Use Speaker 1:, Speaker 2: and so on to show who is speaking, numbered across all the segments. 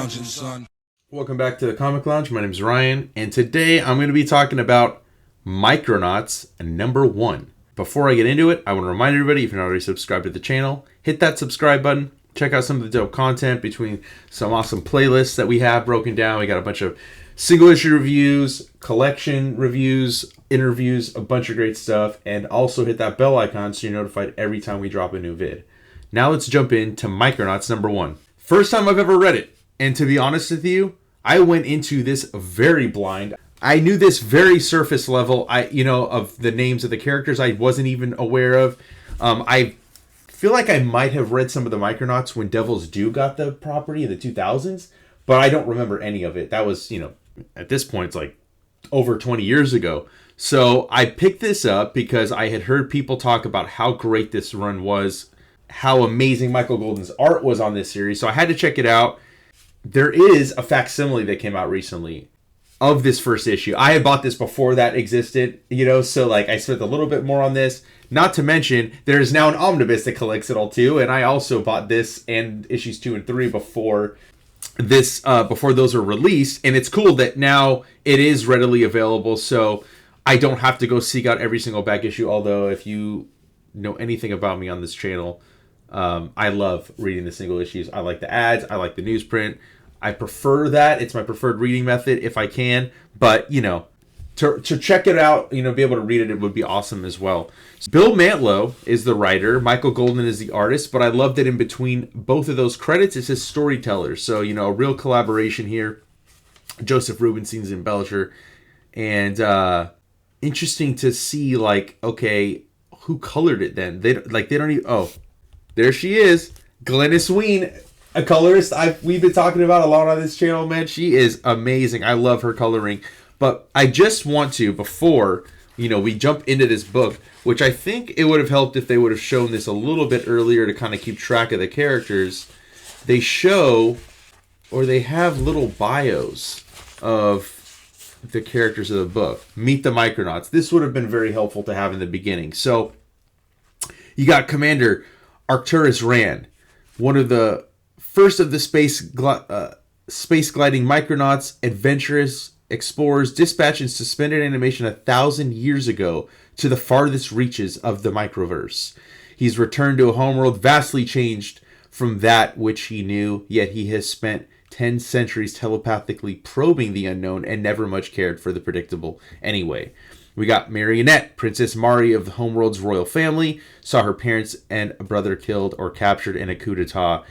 Speaker 1: lounging, son.
Speaker 2: Welcome back to the Comic Lounge. My name is Ryan, and today I'm going to be talking about Micronauts #1. Before I get into it, I want to remind everybody, if you're not already subscribed to the channel, hit that subscribe button. Check out some of the dope content between some awesome playlists that we have broken down. We got a bunch of single issue reviews, collection reviews, interviews, a bunch of great stuff, and also hit that bell icon so you're notified every time we drop a new vid. Now let's jump into Micronauts #1. First time I've ever read it, and to be honest with you, I went into this very blind. I knew this very surface level, of the names of the characters I wasn't even aware of. I feel like I might have read some of the Micronauts when Devil's Due got the property in the 2000s, but I don't remember any of it. That was, at this point, it's like over 20 years ago. So I picked this up because I had heard people talk about how great this run was, how amazing Michael Golden's art was on this series. So I had to check it out. There is a facsimile that came out recently of this first issue. I had bought this before that existed, so I spent a little bit more on this. Not to mention, there's now an omnibus that collects it all too, and I also bought this and issues 2 and 3 before those are released, and it's cool that now it is readily available, so I don't have to go seek out every single back issue. Although, if you know anything about me on this channel, I love reading the single issues. I like the ads. I like the newsprint. I prefer that. It's my preferred reading method if I can. But, to check it out, be able to read it, it would be awesome as well. Bill Mantlo is the writer. Michael Golden is the artist. But I love that in between both of those credits, it says storyteller. So, a real collaboration here. Joseph Rubenstein's the embellisher. And interesting to see, okay, who colored it then? They don't even... Oh. There she is, Glynis Wein, a colorist we've been talking about a lot on this channel, man. She is amazing. I love her coloring. But I just want to, before, we jump into this book, which I think it would have helped if they would have shown this a little bit earlier to kind of keep track of the characters. They show, or they have little bios of the characters of the book. Meet the Micronauts. This would have been very helpful to have in the beginning. So, you got Commander Arcturus Rann, one of the first of the space gliding Micronauts, adventurous explorers dispatched in suspended animation 1,000 years ago to the farthest reaches of the Microverse. He's returned to a homeworld vastly changed from that which he knew, yet he has spent 10 centuries telepathically probing the unknown and never much cared for the predictable anyway. We got Marionette, Princess Mari of the homeworld's royal family, saw her parents and brother killed or captured in a coup d'etat,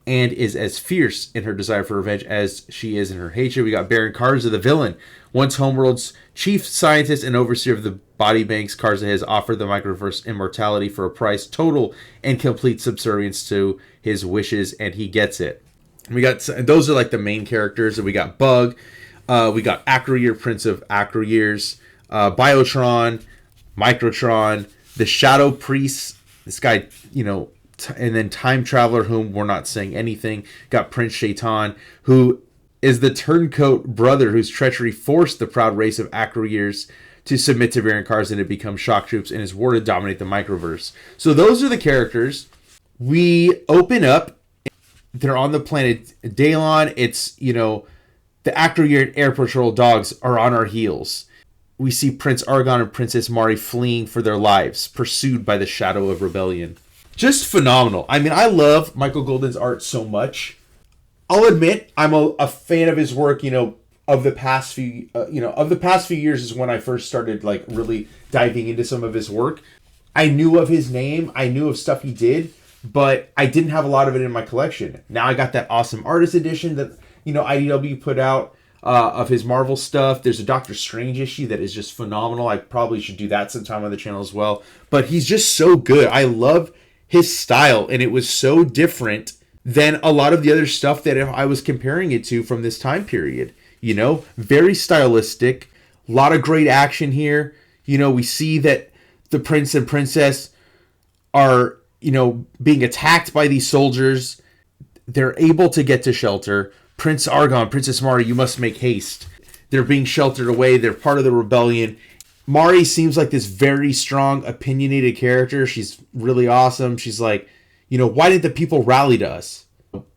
Speaker 2: and is as fierce in her desire for revenge as she is in her hatred. We got Baron Karza, the villain. Once homeworld's chief scientist and overseer of the body banks, Karza has offered the Microverse immortality for a price, total and complete subservience to his wishes, and he gets it. We got, those are the main characters. We got Bug, we got Acroyear, Prince of Acroyears, Biotron, Microtron, the Shadow Priest, this guy, and then Time Traveler, whom we're not saying anything. Got Prince Shaitan, who is the turncoat brother whose treachery forced the proud race of Acroyears to submit to Baron Karza and to become shock troops in his war to dominate the Microverse. So those are the characters. We open up. They're on the planet Daylon. It's, the Acroyear Air Patrol dogs are on our heels. We see Prince Argon and Princess Mari fleeing for their lives, pursued by the shadow of rebellion. Just phenomenal. I mean, I love Michael Golden's art so much. I'll admit, I'm a fan of his work, of the past few, years is when I first started, really diving into some of his work. I knew of his name. I knew of stuff he did, but I didn't have a lot of it in my collection. Now I got that awesome artist edition that, IDW put out. Of his Marvel stuff. There's a Doctor Strange issue that is just phenomenal. I probably should do that sometime on the channel as well. But he's just so good. I love his style, and it was so different than a lot of the other stuff that I was comparing it to from this time period. Very stylistic. A lot of great action here. We see that the prince and princess are, being attacked by these soldiers. They're able to get to shelter. Prince Argon, Princess Mari, you must make haste. They're being sheltered away. They're part of the rebellion. Mari seems like this very strong, opinionated character. She's really awesome. She's like, why didn't the people rally to us?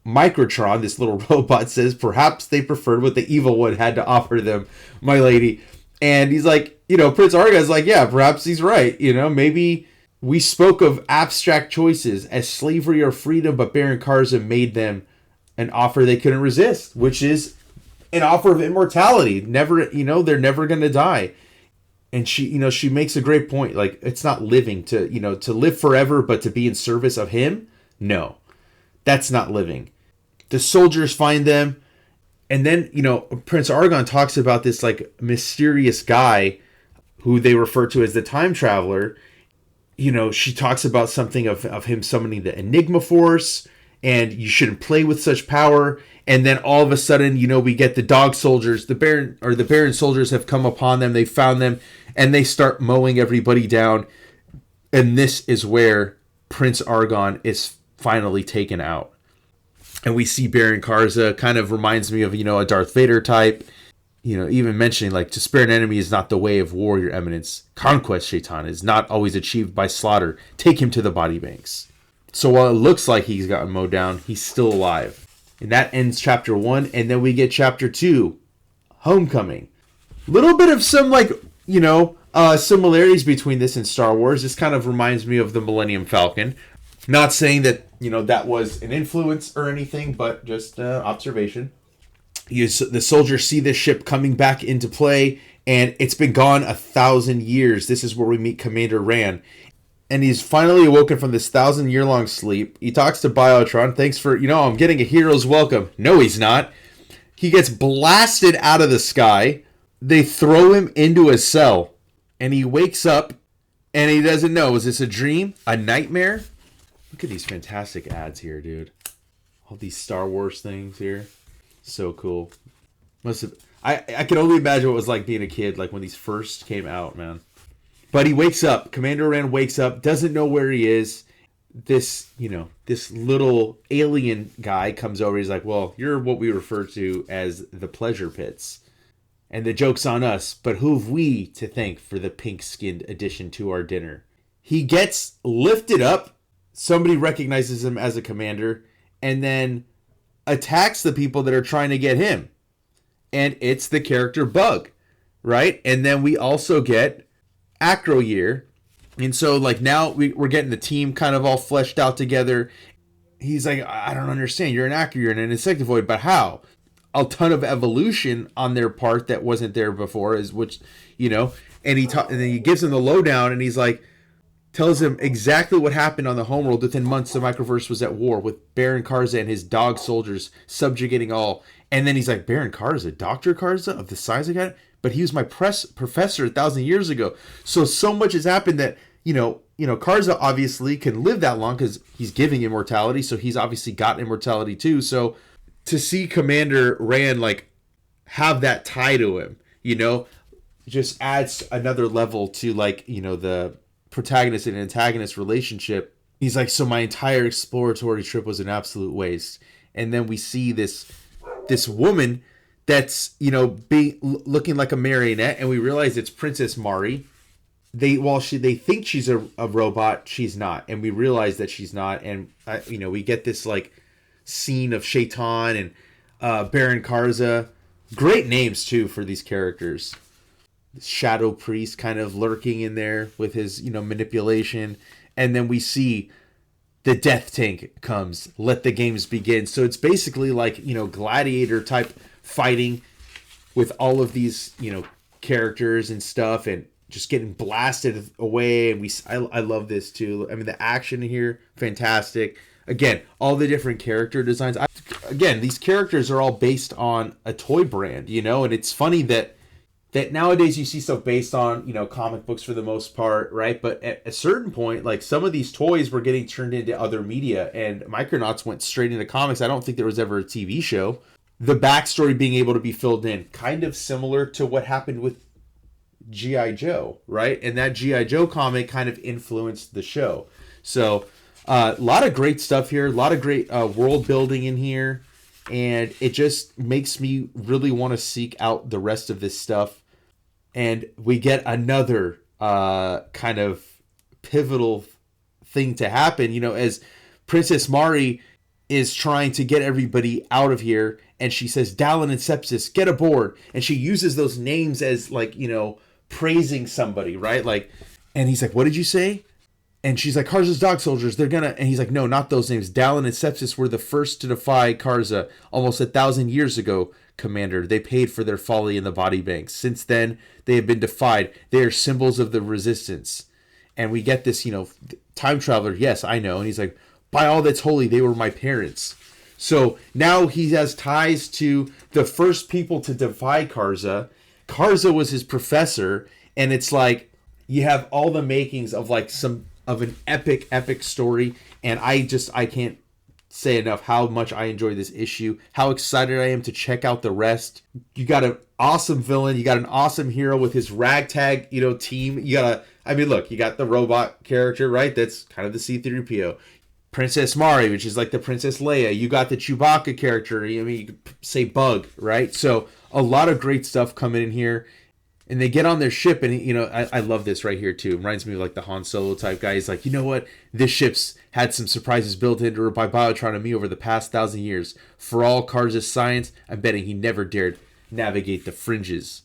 Speaker 2: Microtron, this little robot, says perhaps they preferred what the evil one had to offer them, my lady. And he's like, Prince Argon's like, yeah, perhaps he's right. Maybe we spoke of abstract choices as slavery or freedom, but Baron Karza made them an offer they couldn't resist, which is an offer of immortality. Never, they're never going to die. And she makes a great point. Like, it's not living to live forever, but to be in service of him. No, that's not living. The soldiers find them. And then, Prince Argon talks about this like mysterious guy who they refer to as the time traveler. She talks about something of him summoning the Enigma Force, and you shouldn't play with such power. And then all of a sudden, we get the dog soldiers, the Baron soldiers have come upon them. They found them and they start mowing everybody down. And this is where Prince Argon is finally taken out. And we see Baron Karza, kind of reminds me of, a Darth Vader type, even mentioning like, to spare an enemy is not the way of war, your eminence. Conquest, Shaitan, is not always achieved by slaughter. Take him to the body banks. So while it looks like he's gotten mowed down, he's still alive. And that ends chapter 1. And then we get chapter 2, Homecoming. Little bit of some similarities between this and Star Wars. This kind of reminds me of the Millennium Falcon. Not saying that, that was an influence or anything, but just observation. The soldiers see this ship coming back into play, and it's been gone 1,000 years. This is where we meet Commander Rann. And he's finally awoken from this 1,000-year-long sleep. He talks to Biotron. Thanks for, I'm getting a hero's welcome. No, he's not. He gets blasted out of the sky. They throw him into a cell. And he wakes up, and he doesn't know. Is this a dream? A nightmare? Look at these fantastic ads here, dude. All these Star Wars things here. So cool. I can only imagine what it was like being a kid, like when these first came out, man. But he wakes up. Commander Rann wakes up, doesn't know where he is. This little alien guy comes over. He's like, well, you're what we refer to as the pleasure pits. And the joke's on us, but who have we to thank for the pink-skinned addition to our dinner? He gets lifted up. Somebody recognizes him as a commander and then attacks the people that are trying to get him. And it's the character Bug, right? And then we also get Acro Year. And so like now we're getting the team kind of all fleshed out together. He's like, I don't understand. You're an Acro Year and an Insectivoid, but how? A ton of evolution on their part that wasn't there before, and and then he gives him the lowdown, and he's like, tells him exactly what happened on the homeworld. Within months, the Microverse was at war with Baron Karza and his dog soldiers subjugating all. And then he's like, Baron Karza, Dr. Karza of the Science Academy? But he was my professor 1,000 years ago. So much has happened that, Karza obviously can live that long because he's giving immortality. So he's obviously got immortality too. So to see Commander Rann, like, have that tie to him, just adds another level to, like, the protagonist and antagonist relationship. He's like, so my entire exploratory trip was an absolute waste. And then we see this woman that's looking like a marionette, and we realize it's Princess Mari. They think she's a robot, she's not, and we realize that she's not. And we get this like scene of Shaitan and Baron Karza. Great names too for these characters. Shadow Priest kind of lurking in there with his manipulation, and then we see the death tank comes. Let the games begin. So it's basically like gladiator type fighting with all of these characters and stuff, and just getting blasted away. And I love this too. I mean, the action here, fantastic. Again, all the different character designs. Again, these characters are all based on a toy brand, and it's funny that nowadays you see stuff based on, comic books for the most part, right? But at a certain point, like some of these toys were getting turned into other media, and Micronauts went straight into comics. I don't think there was ever a TV show. The backstory being able to be filled in, kind of similar to what happened with G.I. Joe, right? And that G.I. Joe comic kind of influenced the show. So a lot of great stuff here, a lot of great world building in here, and it just makes me really want to seek out the rest of this stuff. And we get another kind of pivotal thing to happen, as Princess Mari is trying to get everybody out of here, and she says, Dallin and Sepsis, get aboard. And she uses those names as, like, you know, praising somebody, right? Like, and he's like, what did you say? And she's like, Karza's dog soldiers, they're gonna... And he's like, no, not those names. Dallin and Sepsis were the first to defy Karza almost 1,000 years ago, Commander. They paid for their folly in the body banks. Since then, they have been defied. They are symbols of the resistance. And we get this, you know, time traveler. Yes, I know. And he's like, by all that's holy, they were my parents. So now he has ties to the first people to defy Karza. Karza was his professor. And it's like, you have all the makings of like an epic story. And I can't say enough how much I enjoy this issue, how excited I am to check out the rest. You got an awesome villain. You got an awesome hero with his ragtag, you know, team. You got you got the robot character, right? That's kind of the C-3PO. Princess Mari, which is like the Princess Leia. You got the Chewbacca character. I mean, you could say Bug, right? So a lot of great stuff coming in here. And they get on their ship, and, you know, I love this right here, too. It reminds me of, like, the Han Solo type guy. He's like, you know what? This ship's had some surprises built into her by Biotron and me over the past 1,000 years. For all Karza's science, I'm betting he never dared navigate the fringes.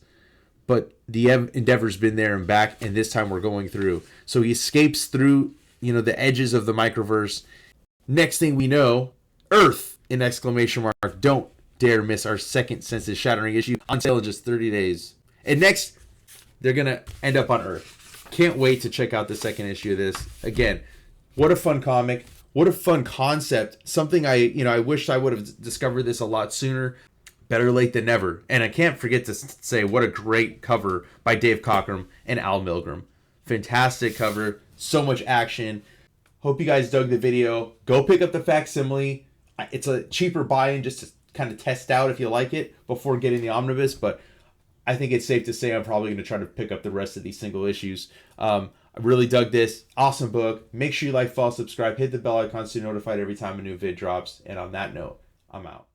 Speaker 2: But the Endeavor's been there and back, and this time we're going through. So he escapes through, you know, the edges of the Microverse. Next thing we know, Earth, in exclamation mark. Don't dare miss our second senses-shattering issue, on sale in just 30 days. And next, they're going to end up on Earth. Can't wait to check out the second issue of this. Again, what a fun comic. What a fun concept. Something I wish I would have discovered this a lot sooner. Better late than never. And I can't forget to say what a great cover by Dave Cockrum and Al Milgrom. Fantastic cover. So much action. Hope you guys dug the video. Go pick up the facsimile. It's a cheaper buy-in just to kind of test out if you like it before getting the omnibus, but I think it's safe to say I'm probably going to try to pick up the rest of these single issues. I really dug this. Awesome book. Make sure you like, follow, subscribe, hit the bell icon so you're notified every time a new vid drops. And on that note, I'm out.